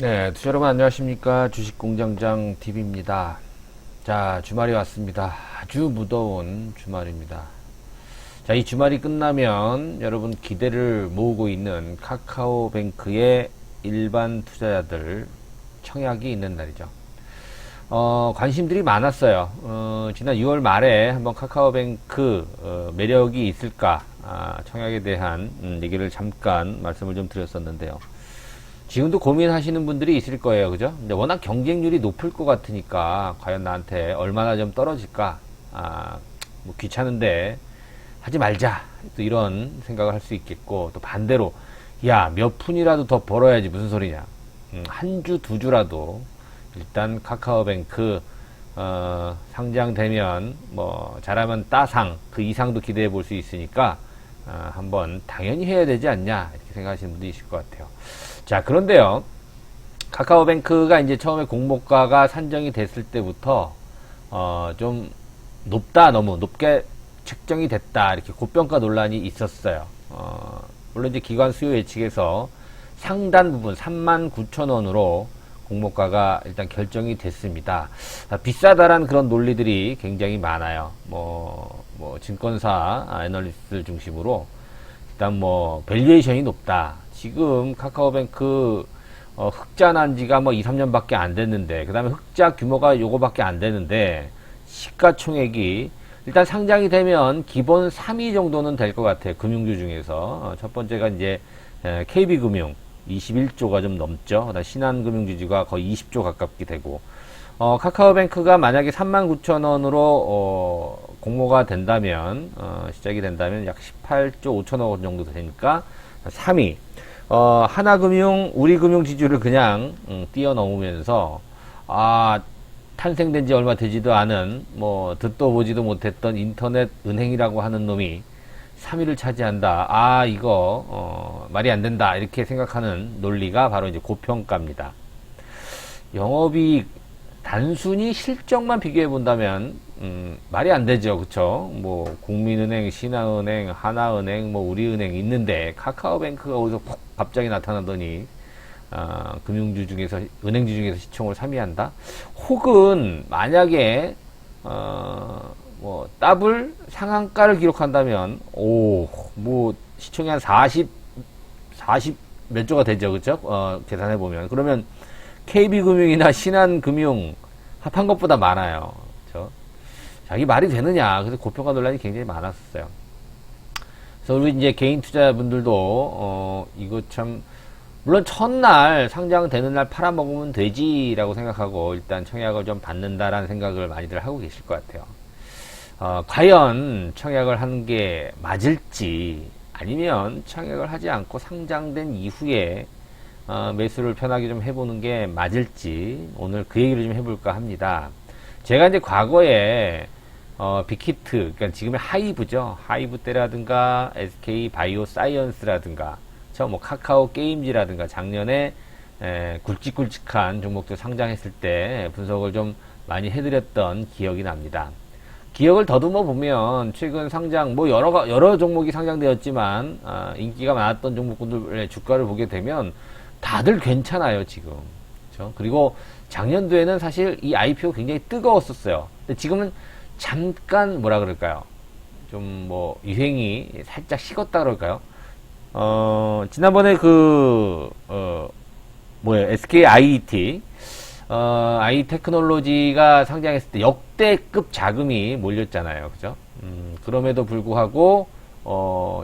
네, 투자 여러분 안녕하십니까. 주식공장장 TV입니다. 자, 주말이 왔습니다. 아주 무더운 주말입니다. 자, 이 주말이 끝나면 여러분 기대를 모으고 있는 카카오뱅크의 일반 투자자들 청약이 있는 날이죠. 관심들이 많았어요. 지난 6월 말에 한번 카카오뱅크 매력이 있을까 청약에 대한 얘기를 잠깐 말씀을 좀 드렸었는데요. 지금도 고민하시는 분들이 있을 거예요. 그죠? 근데 워낙 경쟁률이 높을 것 같으니까 과연 나한테 얼마나 좀 떨어질까? 뭐 귀찮은데 하지 말자. 또 이런 생각을 할 수 있겠고, 또 반대로 야, 몇 푼이라도 더 벌어야지 무슨 소리냐. 한 주, 두 주라도 일단 카카오뱅크 상장되면 뭐 잘하면 따상 그 이상도 기대해 볼 수 있으니까 한번 당연히 해야 되지 않냐 이렇게 생각하시는 분들이 있을 것 같아요. 자, 그런데요, 카카오뱅크가 이제 처음에 공모가가 산정이 됐을 때부터 좀 높다, 너무 높게 책정이 됐다 이렇게 고평가 논란이 있었어요. 물론 이제 기관 수요 예측에서 상단 부분 39,000원으로 공모가가 일단 결정이 됐습니다. 비싸다라는 그런 논리들이 굉장히 많아요. 뭐 증권사 애널리스트를 중심으로 일단 뭐 밸류에이션이 높다. 지금 카카오뱅크 흑자 난 지가 뭐 2, 3년밖에 안 됐는데, 그 다음에 흑자 규모가 요거밖에 안 되는데, 시가총액이 일단 상장이 되면 기본 3위 정도는 될 것 같아요. 금융주 중에서. 첫 번째가 이제 KB금융 21조가 좀 넘죠. 그다음 신한금융주주가 거의 20조 가깝게 되고, 카카오뱅크가 만약에 39,000원으로 공모가 된다면, 시작이 된다면 약 18조 5천억 원 정도 되니까 3위. 하나금융, 우리금융지주를 그냥 뛰어넘으면서 탄생된 지 얼마 되지도 않은 뭐 듣도 보지도 못했던 인터넷 은행이라고 하는 놈이 3위를 차지한다. 이거 말이 안 된다. 이렇게 생각하는 논리가 바로 이제 고평가입니다. 영업이익 단순히 실적만 비교해 본다면 말이 안 되죠. 그쵸? 뭐 국민은행, 신한은행, 하나은행, 뭐 우리은행 있는데 카카오뱅크가 어디서 푹 갑자기 나타나더니 금융주 중에서, 은행주 중에서 시총을 3위 한다? 혹은 만약에 뭐 더블 상한가를 기록한다면 뭐 시총이 한 40 몇 조가 되죠. 그쵸? 계산해 보면 그러면 KB금융이나 신한금융 합한 것보다 많아요. 그쵸? 자, 이게 말이 되느냐. 그래서 고평가 논란이 굉장히 많았어요. 그래서 우리 이제 개인 투자자분들도 이거 참, 물론 첫날 상장되는 날 팔아먹으면 되지라고 생각하고 일단 청약을 좀 받는다라는 생각을 많이들 하고 계실 것 같아요. 과연 청약을 하는 게 맞을지, 아니면 청약을 하지 않고 상장된 이후에 매수를 편하게 좀 해보는 게 맞을지, 오늘 그 얘기를 좀 해볼까 합니다. 제가 이제 과거에 빅히트, 그러니까 지금의 하이브죠. 하이브 때라든가 SK 바이오 사이언스라든가 뭐 카카오 게임즈라든가 작년에 굵직굵직한 종목들 상장했을 때 분석을 좀 많이 해드렸던 기억이 납니다. 기억을 더듬어 보면 최근 상장 뭐 여러 종목이 상장되었지만 인기가 많았던 종목들의 주가를 보게 되면 다들 괜찮아요 지금. 그렇죠? 그리고 작년도에는 사실 이 IPO 굉장히 뜨거웠었어요. 근데 지금은 잠깐 뭐라 그럴까요? 좀 뭐 유행이 살짝 식었다 그럴까요? 지난번에 SK IET, 아이테크놀로지가 상장했을 때 역대급 자금이 몰렸잖아요. 그죠? 그럼에도 불구하고,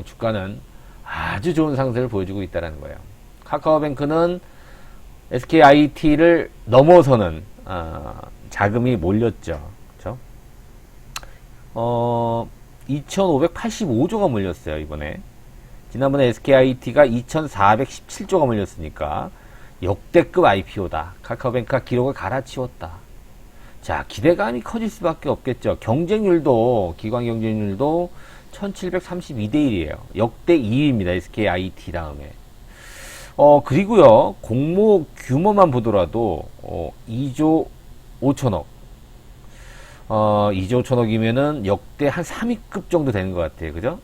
주가는 아주 좋은 상승을 보여주고 있다는 거예요. 카카오뱅크는 SK IET를 넘어서는, 자금이 몰렸죠. 그죠? 2,585조가 몰렸어요, 이번에. 지난번에 SKIT가 2,417조가 몰렸으니까 역대급 IPO다. 카카오뱅크가 기록을 갈아치웠다. 자, 기대감이 커질 수밖에 없겠죠. 경쟁률도, 기관 경쟁률도 1732대 1이에요. 역대 2위입니다. SKIT 다음에. 그리고요, 공모 규모만 보더라도 2조 5천억. 2조 5천억이면은 역대 한 3위급 정도 되는 것 같아요. 그죠?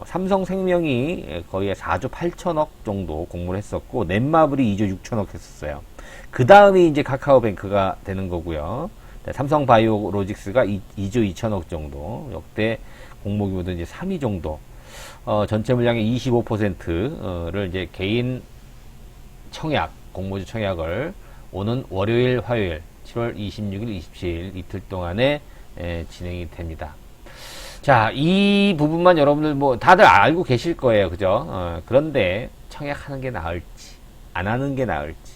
삼성생명이 거의 4조 8천억 정도 공모를 했었고, 넷마블이 2조 6천억 했었어요. 그 다음이 이제 카카오뱅크가 되는 거고요. 삼성바이오로직스가 2조 2천억 정도, 역대 공모 규모도 이제 3위 정도, 전체 물량의 25%를 이제 개인 청약, 공모주 청약을 오는 월요일, 화요일, 7월 26일, 27일 이틀 동안에 진행이 됩니다. 자, 이 부분만 여러분들 뭐 다들 알고 계실 거예요. 그죠? 그런데 청약하는 게 나을지, 안 하는 게 나을지,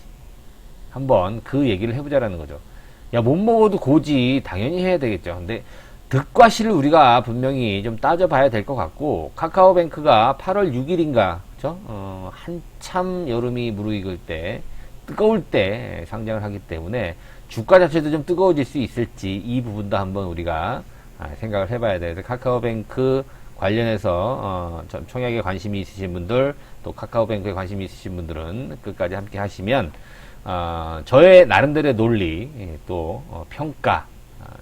한번 그 얘기를 해보자라는 거죠. 야, 못 먹어도 고지, 당연히 해야 되겠죠. 근데 득과 실을 우리가 분명히 좀 따져봐야 될 것 같고, 카카오뱅크가 8월 6일인가, 그죠? 한참 여름이 무르익을 때, 뜨거울 때 상장을 하기 때문에 주가 자체도 좀 뜨거워질 수 있을지 이 부분도 한번 우리가 생각을 해봐야 돼요. 카카오뱅크 관련해서 청약에 관심이 있으신 분들, 또 카카오뱅크에 관심이 있으신 분들은 끝까지 함께 하시면 저의 나름대로의 논리 또 평가,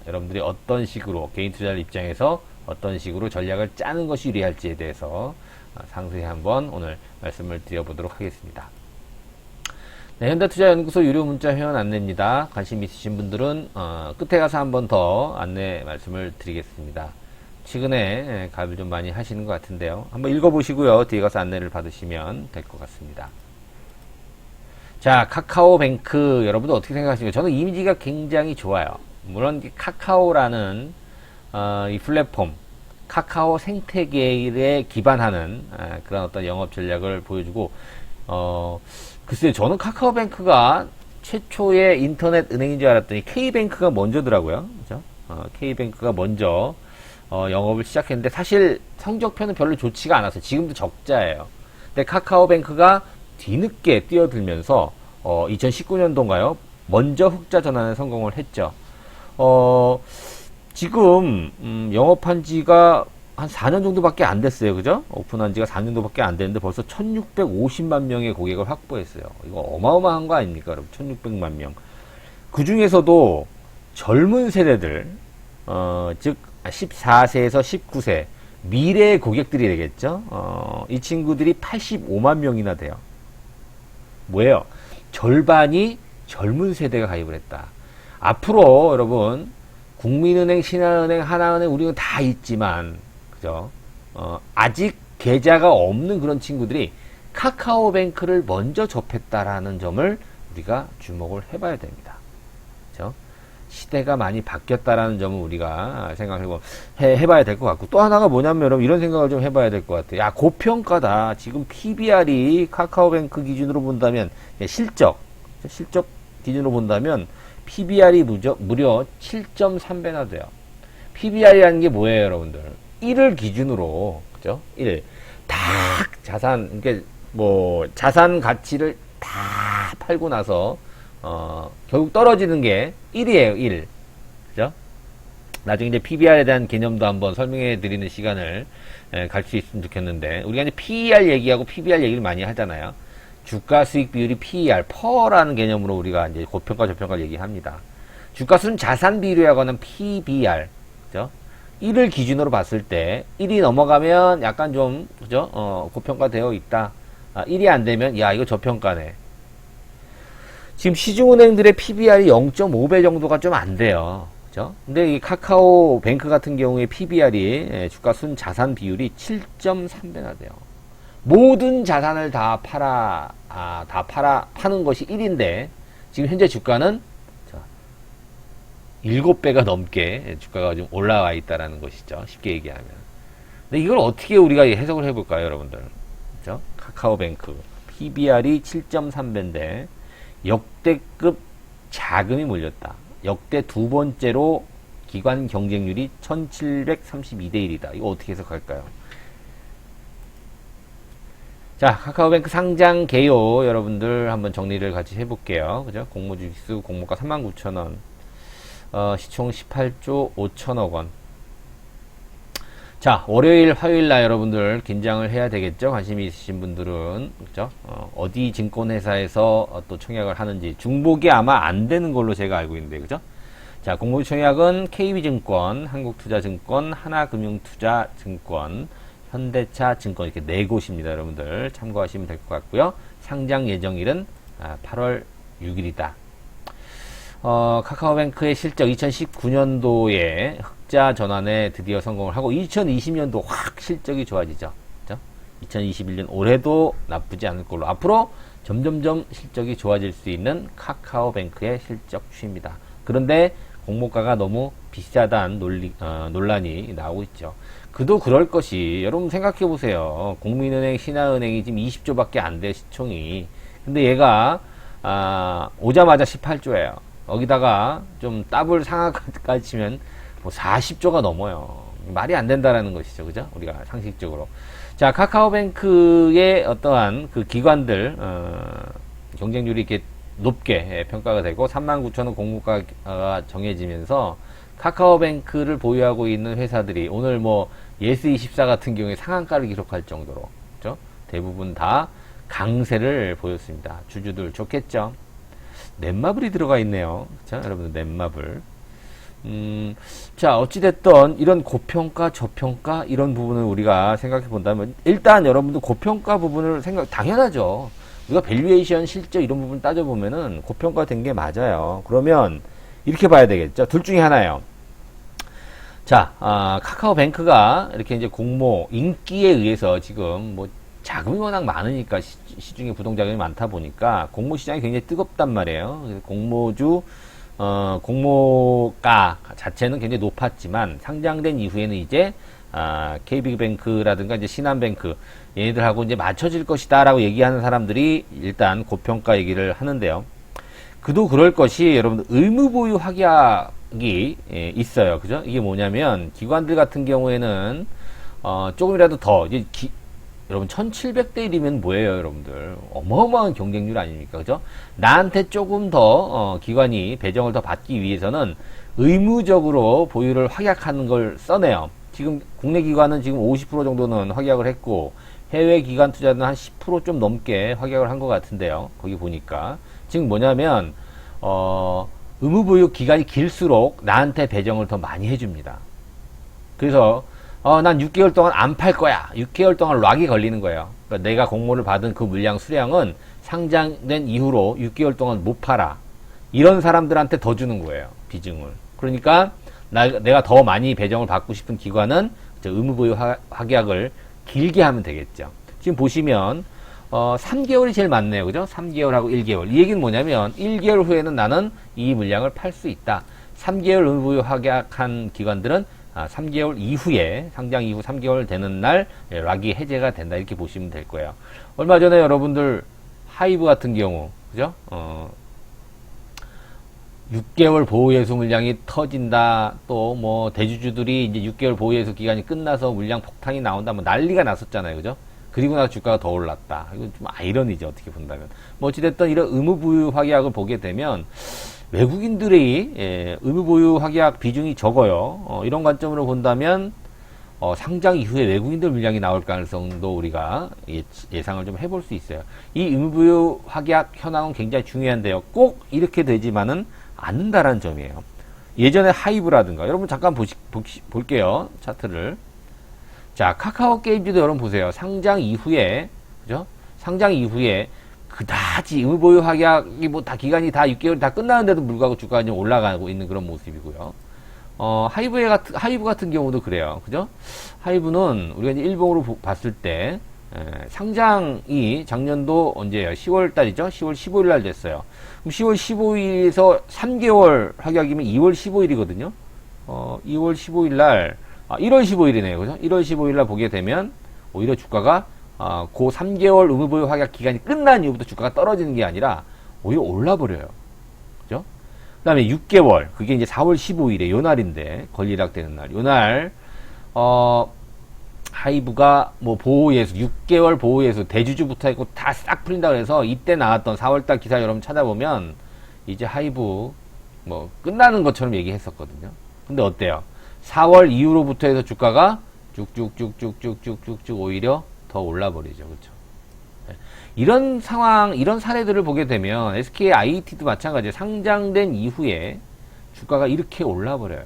여러분들이 어떤 식으로 개인 투자자 입장에서 어떤 식으로 전략을 짜는 것이 유리할지에 대해서 상세히 한번 오늘 말씀을 드려보도록 하겠습니다. 네, 현대투자연구소 유료 문자 회원 안내입니다. 관심 있으신 분들은 끝에 가서 한번 더 안내 말씀을 드리겠습니다. 최근에 가입을 좀 많이 하시는 것 같은데요. 한번 읽어보시고요. 뒤에 가서 안내를 받으시면 될 것 같습니다. 자, 카카오뱅크 여러분들 어떻게 생각하십니까? 저는 이미지가 굉장히 좋아요. 물론 카카오라는 이 플랫폼, 카카오 생태계에 기반하는 그런 어떤 영업 전략을 보여주고, 글쎄요, 저는 카카오뱅크가 최초의 인터넷 은행인 줄 알았더니 K뱅크가 먼저더라고요. 그죠? K뱅크가 먼저 영업을 시작했는데 사실 성적표는 별로 좋지가 않았어요. 지금도 적자예요. 근데 카카오뱅크가 뒤늦게 뛰어들면서 2019년도인가요? 먼저 흑자 전환에 성공을 했죠. 지금 영업한 지가 한 4년 정도밖에 안 됐어요. 그죠? 오픈한 지가 4년도밖에 안 됐는데 벌써 1650만 명의 고객을 확보했어요. 이거 어마어마한 거 아닙니까? 여러분, 1600만 명. 그 중에서도 젊은 세대들, 즉 14세에서 19세 미래의 고객들이 되겠죠. 이 친구들이 85만 명이나 돼요. 뭐예요? 절반이 젊은 세대가 가입을 했다. 앞으로 여러분, 국민은행, 신한은행, 하나은행 우리는 다 있지만, 그죠? 아직 계좌가 없는 그런 친구들이 카카오뱅크를 먼저 접했다라는 점을 우리가 주목을 해봐야 됩니다. 그죠? 시대가 많이 바뀌었다라는 점을 우리가 해봐야 될 것 같고, 또 하나가 뭐냐면 여러분 이런 생각을 좀 해봐야 될 것 같아요. 야, 고평가다. 지금 PBR이 카카오뱅크 기준으로 본다면, 실적 기준으로 본다면 PBR이 무려 7.3배나 돼요. PBR이라는 게 뭐예요, 여러분들? 1을 기준으로, 그죠? 1. 다 자산, 그러니까 뭐 자산 가치를 다 팔고 나서 결국 떨어지는 게 1이에요, 1. 그죠? 나중에 이제 PBR에 대한 개념도 한번 설명해 드리는 시간을 갈 수 있으면 좋겠는데, 우리가 이제 PER 얘기하고 PBR 얘기를 많이 하잖아요. 주가 수익 비율이 PER, 퍼라는 개념으로 우리가 이제 고평가, 저평가를 얘기합니다. 주가 수는 자산 비율이라고 하는 PBR, 그죠? 1을 기준으로 봤을 때, 1이 넘어가면 약간 좀, 그죠? 고평가 되어 있다. 1이 안 되면, 야, 이거 저평가네. 지금 시중은행들의 PBR이 0.5배 정도가 좀 안 돼요. 그죠? 근데 이 카카오뱅크 같은 경우에 PBR이, 주가 순 자산 비율이 7.3배나 돼요. 모든 자산을 다 파는 것이 1인데, 지금 현재 주가는 7배가 넘게 주가가 좀 올라와 있다라는 것이죠. 쉽게 얘기하면. 근데 이걸 어떻게 우리가 해석을 해볼까요, 여러분들? 그죠? 카카오뱅크. PBR이 7.3배인데, 역대급 자금이 몰렸다. 역대 두 번째로 기관 경쟁률이 1732대 1이다. 이거 어떻게 해석할까요? 자, 카카오뱅크 상장 개요 여러분들 한번 정리를 같이 해볼게요. 그죠? 공모주기수 공모가 39,000원, 시총 18조 5천억 원. 자, 월요일, 화요일 날 여러분들 긴장을 해야 되겠죠? 관심이 있으신 분들은, 그죠? 어디 증권회사에서 또 청약을 하는지 중복이 아마 안 되는 걸로 제가 알고 있는데, 그죠? 자, 공모유청약은 KB증권, 한국투자증권, 하나금융투자증권, 현대차증권 이렇게 네 곳입니다. 여러분들 참고하시면 될 것 같고요. 상장 예정일은 8월 6일이다. 카카오뱅크의 실적 2019년도에 흑자 전환에 드디어 성공을 하고 2020년도 확 실적이 좋아지죠. 그죠? 2021년 올해도 나쁘지 않을 걸로 앞으로 점점점 실적이 좋아질 수 있는 카카오뱅크의 실적 추이입니다. 그런데 공모가가 너무 비싸다는 논란이 나오고 있죠. 그도 그럴 것이 여러분 생각해 보세요. 국민은행, 신한은행이 지금 20조밖에 안 돼 시총이. 근데 얘가 오자마자 18조예요. 여기다가 좀 더블 상하까지 치면 뭐 40조가 넘어요. 말이 안 된다라는 것이죠. 그죠? 우리가 상식적으로. 자, 카카오뱅크의 어떠한 그 기관들, 경쟁률이 이렇게 높게 평가가 되고 39,000원 공모가가 정해지면서 카카오뱅크를 보유하고 있는 회사들이 오늘 뭐 예스24 같은 경우에 상한가를 기록할 정도로, 그죠? 대부분 다 강세를 보였습니다. 주주들 좋겠죠? 넷마블이 들어가 있네요. 자, 여러분들 넷마블. 자, 어찌됐든 이런 고평가, 저평가 이런 부분을 우리가 생각해 본다면 일단 여러분들 고평가 부분을 당연하죠. 우리가 밸류에이션, 실적 이런 부분 따져보면은 고평가 된 게 맞아요. 그러면 이렇게 봐야 되겠죠. 둘 중에 하나예요. 자, 카카오뱅크가 이렇게 이제 공모, 인기에 의해서 지금 뭐 자금이 워낙 많으니까 시중에 부동자금이 많다 보니까 공모 시장이 굉장히 뜨겁단 말이에요. 그래서 공모가 자체는 굉장히 높았지만 상장된 이후에는 이제 KB뱅크라든가 이제 신한뱅크 얘네들하고 이제 맞춰질 것이다라고 얘기하는 사람들이 일단 고평가 얘기를 하는데요. 그도 그럴 것이 여러분들 의무보유 확약이 있어요. 그죠? 이게 뭐냐면 기관들 같은 경우에는 조금이라도 더 이제 여러분 1700대 1이면 뭐예요, 여러분들? 어마어마한 경쟁률 아닙니까? 그죠? 나한테 조금 더 기관이 배정을 더 받기 위해서는 의무적으로 보유를 확약하는 걸 써내요. 지금 국내 기관은 지금 50% 정도는 확약을 했고 해외 기관 투자는 한 10% 좀 넘게 확약을 한 것 같은데요. 거기 보니까 지금 뭐냐면 의무보유 기간이 길수록 나한테 배정을 더 많이 해줍니다. 그래서 난 6개월 동안 안 팔 거야. 6개월 동안 락이 걸리는 거예요. 그러니까 내가 공모를 받은 그 물량 수량은 상장된 이후로 6개월 동안 못 팔아. 이런 사람들한테 더 주는 거예요. 비중을. 그러니까 내가 더 많이 배정을 받고 싶은 기관은 의무보유 확약을 길게 하면 되겠죠. 지금 보시면 3개월이 제일 많네요. 그죠? 3개월하고 1개월. 이 얘기는 뭐냐면 1개월 후에는 나는 이 물량을 팔 수 있다. 3개월 의무보유 확약한 기관들은 3개월 이후에 상장 이후 3개월 되는 날 락이 해제가 된다. 이렇게 보시면 될 거예요. 얼마 전에 여러분들 하이브 같은 경우 그죠? 6개월 보호예수 물량이 터진다. 또 뭐 대주주들이 이제 6개월 보호예수 기간이 끝나서 물량 폭탄이 나온다. 뭐 난리가 났었잖아요. 그죠? 그리고 나서 주가가 더 올랐다. 이건 좀 아이러니죠. 어떻게 본다면. 뭐 어찌됐든 이런 의무보유 확약을 보게 되면 외국인들이 의무보유 확약 비중이 적어요. 이런 관점으로 본다면 상장 이후에 외국인들 물량이 나올 가능성도 우리가 예상을 좀 해볼 수 있어요. 이 의무보유 확약 현황은 굉장히 중요한데요. 꼭 이렇게 되지만은 않는다라는 점이에요. 예전에 하이브라든가 여러분 잠깐 볼게요. 차트를. 자, 카카오 게임즈도 여러분 보세요. 상장 이후에 그죠? 상장 이후에 그다지 의무보유 확약이 뭐 다 기간이 다 6개월 다 끝나는데도 불구하고 주가가 좀 올라가고 있는 그런 모습이고요. 하이브 같은 경우도 그래요. 그죠? 하이브는 우리가 이제 일봉으로 봤을 때 상장이 작년도 언제예요? 10월 달이죠? 10월 15일 날 됐어요. 그럼 10월 15일에서 3개월 확약이면 2월 15일이거든요. 2월 15일 날 1월 15일이네요. 그죠? 1월 15일 날 보게 되면 오히려 주가가 그 3개월 의무보유 확약 기간이 끝난 이후부터 주가가 떨어지는 게 아니라 오히려 올라버려요. 그죠? 그 다음에 6개월, 그게 이제 4월 15일에 요 날인데, 권리락 되는 날. 요 날, 하이브가 뭐 보호예수, 6개월 보호예수, 대주주부터 했고 다 싹 풀린다 그래서 이때 나왔던 4월달 기사 여러분 찾아보면 이제 하이브 뭐 끝나는 것처럼 얘기했었거든요. 근데 어때요? 4월 이후로부터 해서 주가가 쭉쭉쭉쭉쭉쭉쭉 오히려 더 올라버리죠. 그렇죠? 이런 상황, 이런 사례들을 보게 되면 SK IT도 마찬가지예요. 상장된 이후에 주가가 이렇게 올라버려요.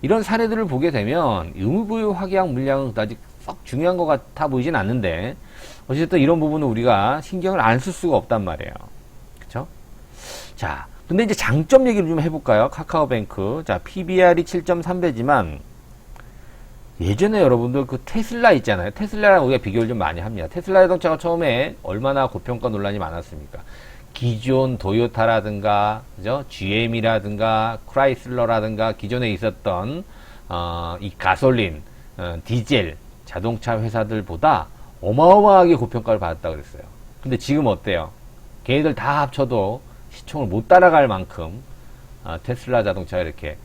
이런 사례들을 보게 되면 의무부유 확약 물량은 아직 썩 중요한 것 같아 보이진 않는데 어쨌든 이런 부분은 우리가 신경을 안 쓸 수가 없단 말이에요. 그쵸? 자, 근데 이제 장점 얘기를 좀 해볼까요? 카카오뱅크. 자, PBR이 7.3배지만 예전에 여러분들 그 테슬라 있잖아요. 테슬라랑 우리가 비교를 좀 많이 합니다. 테슬라 자동차가 처음에 얼마나 고평가 논란이 많았습니까? 기존 도요타라든가, 그죠? GM이라든가, 크라이슬러라든가, 기존에 있었던, 이 가솔린, 디젤 자동차 회사들보다 어마어마하게 고평가를 받았다 그랬어요. 근데 지금 어때요? 걔네들 다 합쳐도 시총을 못 따라갈 만큼, 테슬라 자동차가 이렇게,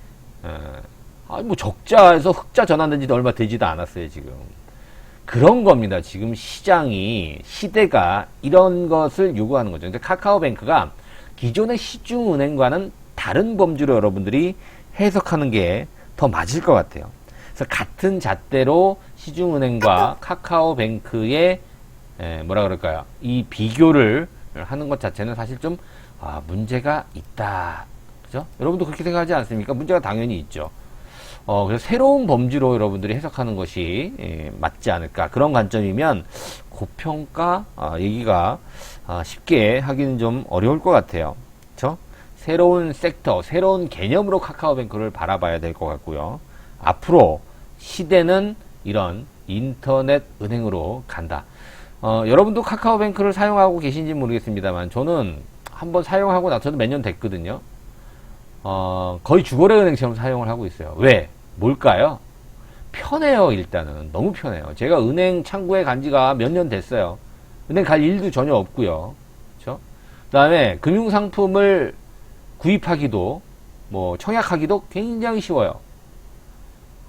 뭐 적자에서 흑자 전환된 지도 얼마 되지도 않았어요, 지금. 그런 겁니다. 지금 시대가 이런 것을 요구하는 거죠. 근데 카카오뱅크가 기존의 시중은행과는 다른 범주로 여러분들이 해석하는 게 더 맞을 것 같아요. 그래서 같은 잣대로 시중은행과 카카오뱅크의 뭐라 그럴까요? 이 비교를 하는 것 자체는 사실 좀 문제가 있다. 그죠? 여러분도 그렇게 생각하지 않습니까? 문제가 당연히 있죠. 그래서 새로운 범주로 여러분들이 해석하는 것이 맞지 않을까. 그런 관점이면 고평가 얘기가 쉽게 하기는 좀 어려울 것 같아요. 그렇죠? 새로운 섹터, 새로운 개념으로 카카오뱅크를 바라봐야 될 것 같고요. 앞으로 시대는 이런 인터넷 은행으로 간다. 여러분도 카카오뱅크를 사용하고 계신지 모르겠습니다만 저는 한번 사용하고 나서도 몇 년 됐거든요. 거의 주거래 은행처럼 사용을 하고 있어요. 왜? 뭘까요? 편해요, 일단은. 너무 편해요. 제가 은행 창구에 간 지가 몇 년 됐어요. 은행 갈 일도 전혀 없고요. 그쵸? 그 다음에 금융상품을 구입하기도, 청약하기도 굉장히 쉬워요.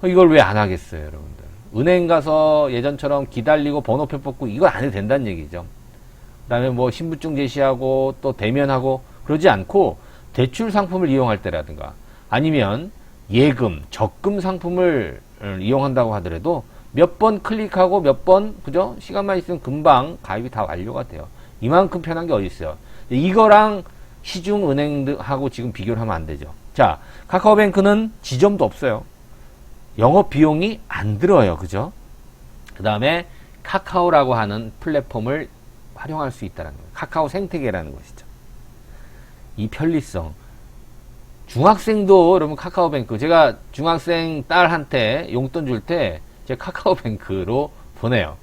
이걸 왜 안 하겠어요, 여러분들? 은행 가서 예전처럼 기다리고 번호표 뽑고 이걸 안 해도 된다는 얘기죠. 그 다음에 신분증 제시하고 또 대면하고 그러지 않고 대출 상품을 이용할 때라든가 아니면 예금, 적금 상품을 이용한다고 하더라도 몇 번 클릭하고 몇 번, 그죠? 시간만 있으면 금방 가입이 다 완료가 돼요. 이만큼 편한 게 어디 있어요? 이거랑 시중은행하고 지금 비교를 하면 안 되죠. 자, 카카오뱅크는 지점도 없어요. 영업 비용이 안 들어요. 그죠? 그 다음에 카카오라고 하는 플랫폼을 활용할 수 있다는 거예요. 카카오 생태계라는 것이죠. 이 편리성. 중학생도 여러분 카카오뱅크, 제가 중학생 딸한테 용돈 줄 때 제가 카카오뱅크로 보내요.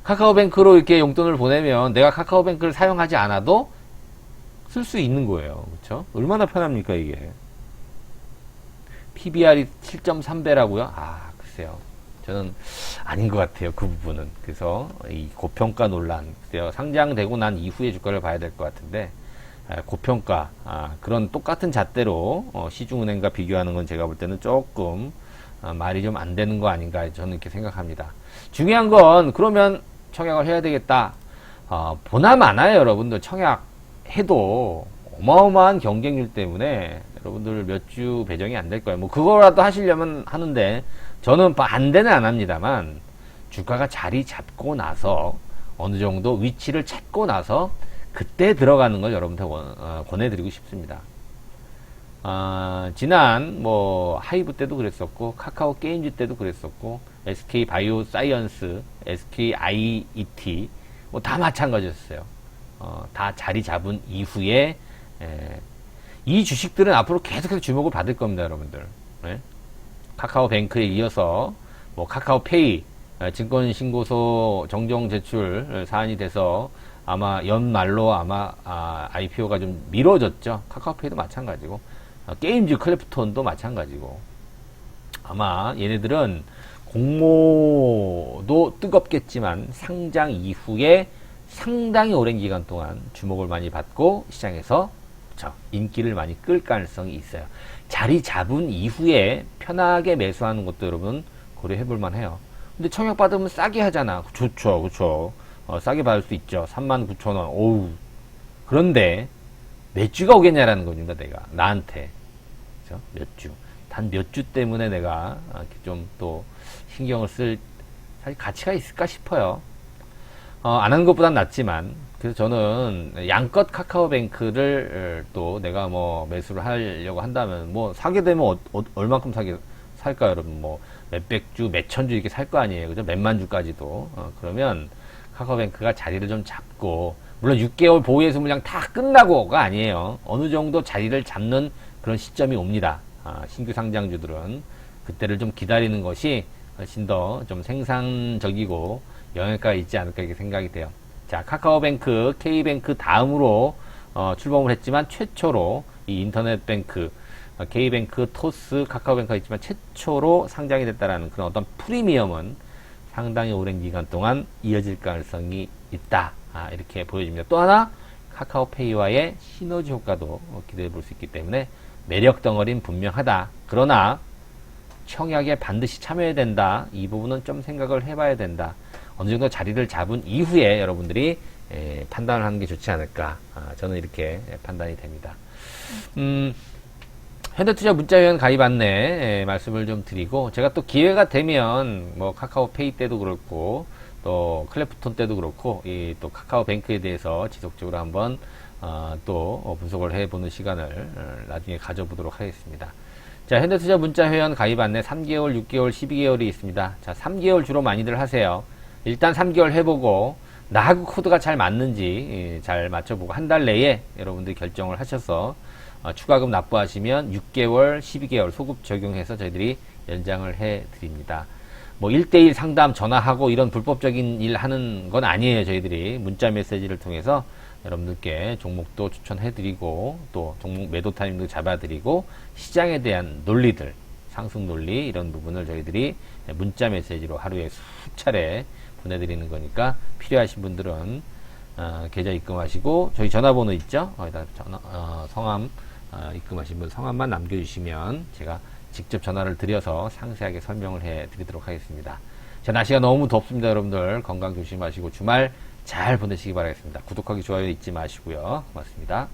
카카오뱅크로 이렇게 용돈을 보내면 내가 카카오뱅크를 사용하지 않아도 쓸 수 있는 거예요. 그렇죠? 얼마나 편합니까 이게. PBR이 7.3배라고요? 글쎄요. 저는 아닌 것 같아요. 그 부분은. 그래서 이 고평가 논란, 상장되고 난 이후의 주가를 봐야 될 것 같은데 고평가, 그런 똑같은 잣대로 시중은행과 비교하는 건 제가 볼 때는 조금 말이 좀 안 되는 거 아닌가 저는 이렇게 생각합니다. 중요한 건 그러면 청약을 해야 되겠다. 보나 마나요, 여러분들. 청약해도 어마어마한 경쟁률 때문에 여러분들 몇 주 배정이 안 될 거예요. 그거라도 하시려면 하는데 저는 반대는 안 합니다만 주가가 자리 잡고 나서 어느 정도 위치를 찾고 나서 그때 들어가는 걸 여러분한테 권해드리고 싶습니다. 지난 하이브 때도 그랬었고 카카오 게임즈 때도 그랬었고 SK 바이오 사이언스, SK IET 다 마찬가지였어요. 다 자리 잡은 이후에 이 주식들은 앞으로 계속해서 주목을 받을 겁니다, 여러분들. 네? 카카오뱅크에 이어서 카카오페이 증권신고소 정정 제출 사안이 돼서 아마 연말로 IPO가 좀 미뤄졌죠. 카카오페이도 마찬가지고 게임즈 클래프톤도 마찬가지고 아마 얘네들은 공모도 뜨겁겠지만 상장 이후에 상당히 오랜 기간 동안 주목을 많이 받고 시장에서 인기를 많이 끌 가능성이 있어요. 자리 잡은 이후에 편하게 매수하는 것도 여러분 고려해 볼 만해요. 근데 청약 받으면 싸게 하잖아. 좋죠, 그렇죠. 싸게 받을 수 있죠. 39,000원. 오우. 그런데 몇 주가 오겠냐라는 겁니다. 내가 나한테 그렇죠? 몇 주. 단 몇 주 때문에 내가 좀 또 신경을 쓸 사실 가치가 있을까 싶어요. 안 하는 것보단 낫지만 그래서 저는 양껏 카카오뱅크를 또 내가 뭐 매수를 하려고 한다면 뭐 사게 되면 얼만큼 살까요, 여러분? 뭐 몇백 주, 몇천 주 이렇게 살 거 아니에요, 그죠? 몇만 주까지도. 그러면 카카오뱅크가 자리를 좀 잡고, 물론 6개월 보유예수 물량 다 끝나고가 아니에요. 어느 정도 자리를 잡는 그런 시점이 옵니다. 신규 상장주들은 그때를 좀 기다리는 것이 훨씬 더 좀 생산적이고 영향가가 있지 않을까 이렇게 생각이 돼요. 자, 카카오뱅크, K뱅크 다음으로 출범을 했지만 최초로 이 인터넷뱅크, K뱅크, 토스, 카카오뱅크가 있지만 최초로 상장이 됐다라는 그런 어떤 프리미엄은 상당히 오랜 기간 동안 이어질 가능성이 있다. 이렇게 보여집니다. 또 하나, 카카오페이와의 시너지 효과도 기대해 볼 수 있기 때문에 매력 덩어리는 분명하다. 그러나 청약에 반드시 참여해야 된다. 이 부분은 좀 생각을 해봐야 된다. 어느 정도 자리를 잡은 이후에 여러분들이 판단을 하는 게 좋지 않을까. 저는 이렇게 판단이 됩니다. 현대투자 문자회원 가입 안내 말씀을 좀 드리고, 제가 또 기회가 되면 뭐 카카오페이 때도 그렇고 또 클래프톤 때도 그렇고 또 카카오뱅크에 대해서 지속적으로 한번 또 분석을 해보는 시간을 나중에 가져보도록 하겠습니다. 자, 현대투자 문자회원 가입 안내 3개월, 6개월, 12개월이 있습니다. 자, 3개월 주로 많이들 하세요. 일단 3개월 해보고 나하고 코드가 잘 맞는지 잘 맞춰보고 한 달 내에 여러분들이 결정을 하셔서 추가금 납부하시면 6개월, 12개월 소급 적용해서 저희들이 연장을 해드립니다. 뭐 1대1 상담 전화하고 이런 불법적인 일 하는 건 아니에요. 저희들이 문자 메시지를 통해서 여러분들께 종목도 추천해드리고 또 종목 매도 타임도 잡아드리고 시장에 대한 논리들, 상승 논리 이런 부분을 저희들이 문자 메시지로 하루에 수차례 보내드리는 거니까 필요하신 분들은 계좌 입금하시고 저희 전화번호 있죠? 거기다 성함 입금하신 분 성함만 남겨주시면 제가 직접 전화를 드려서 상세하게 설명을 해드리도록 하겠습니다. 자, 날씨가 너무 덥습니다. 여러분들 건강 조심하시고 주말 잘 보내시기 바라겠습니다. 구독하기, 좋아요 잊지 마시고요. 고맙습니다.